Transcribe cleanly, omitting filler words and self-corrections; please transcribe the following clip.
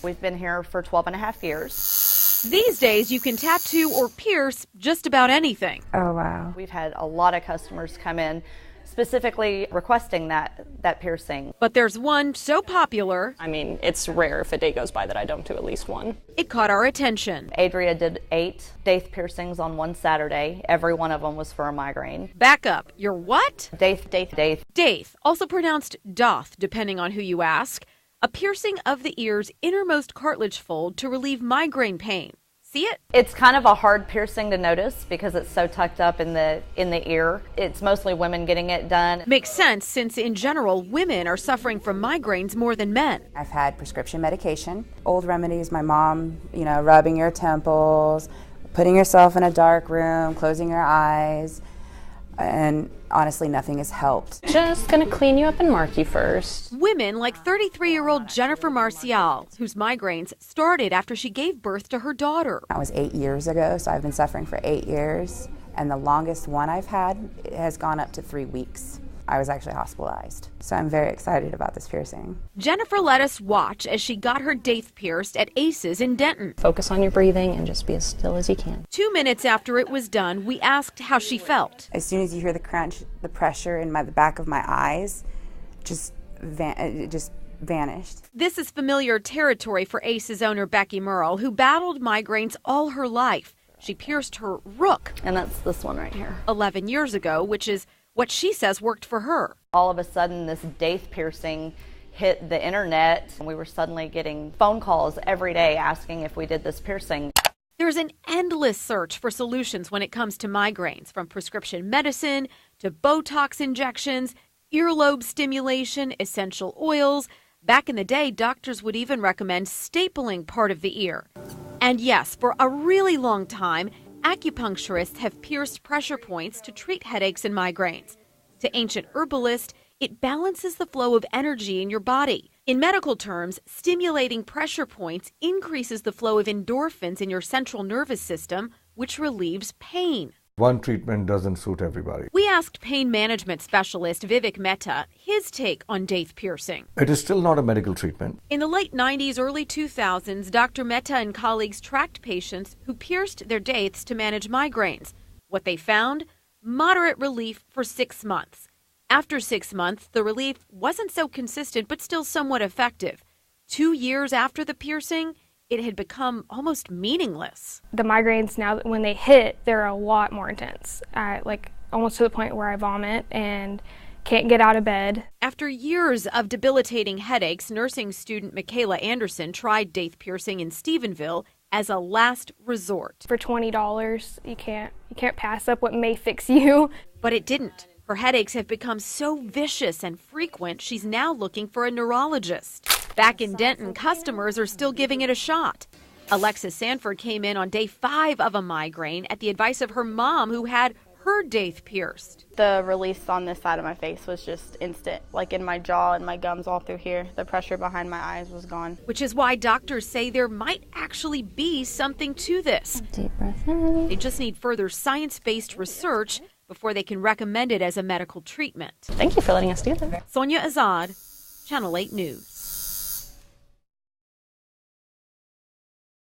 We've been here for 12 and a half years. These days, you can tattoo or pierce just about anything. Oh, wow. We've had a lot of customers come in specifically requesting that piercing. But there's one so popular, I mean, it's rare if a day goes by that I don't do at least one. it caught our attention. Adria did 8 Daith piercings on one Saturday. Every one of them was for a migraine. Back up, you're what? Daith. Daith, also pronounced Daith, depending on who you ask, a piercing of the ear's innermost cartilage fold to relieve migraine pain. See it? It's kind of a hard piercing to notice because it's so tucked up in the ear. It's mostly women getting it done. Makes sense since in general, women are suffering from migraines more than men. I've had prescription medication, old remedies, my mom, rubbing your temples, putting yourself in a dark room, closing your eyes, and honestly, nothing has helped. Just gonna clean you up and mark you first. Women like 33-year-old Jennifer Marcial, whose migraines started after she gave birth to her daughter. That was 8 years ago, so I've been suffering for 8 years, and the longest one I've had has gone up to 3 weeks. I was actually hospitalized, so I'm very excited about this piercing. Jennifer let us watch as she got her Daith pierced at Aces in Denton. Focus on your breathing and just be as still as you can. 2 minutes after it was done, we asked how she felt. As soon as you hear the crunch, the pressure in the back of my eyes it just vanished. This is familiar territory for Aces owner Becky Merle, who battled migraines all her life. She pierced her rook. And that's this one right here. 11 years ago, which is what she says worked for her. All of a sudden, this Daith piercing hit the internet, and we were suddenly getting phone calls every day asking if we did this piercing. There's an endless search for solutions when it comes to migraines, from prescription medicine to Botox injections, earlobe stimulation, essential oils. Back in the day, doctors would even recommend stapling part of the ear. And yes, for a really long time, acupuncturists have pierced pressure points to treat headaches and migraines. To ancient herbalists, it balances the flow of energy in your body. In medical terms, stimulating pressure points increases the flow of endorphins in your central nervous system, which relieves pain. One treatment doesn't suit everybody. We asked pain management specialist Vivek Mehta his take on Daith piercing. It is still not a medical treatment. In the late 90s, early 2000s, Dr. Mehta and colleagues tracked patients who pierced their Daiths to manage migraines. What they found? Moderate relief for 6 months. After 6 months, the relief wasn't so consistent but still somewhat effective. 2 years after the piercing, it had become almost meaningless. The migraines now, when they hit, they're a lot more intense, almost to the point where I vomit and can't get out of bed. After years of debilitating headaches, nursing student Michaela Anderson tried Daith piercing in Stephenville as a last resort. For $20, you can't pass up what may fix you. But it didn't. Her headaches have become so vicious and frequent, she's now looking for a neurologist. Back in Denton, customers are still giving it a shot. Alexis Sanford came in on day 5 of a migraine at the advice of her mom, who had her Daith pierced. The release on this side of my face was just instant, like in my jaw and my gums all through here. The pressure behind my eyes was gone. Which is why doctors say there might actually be something to this. Deep breath in. They just need further science-based research before they can recommend it as a medical treatment. Thank you for letting us do that. Sonia Azad, Channel 8 News.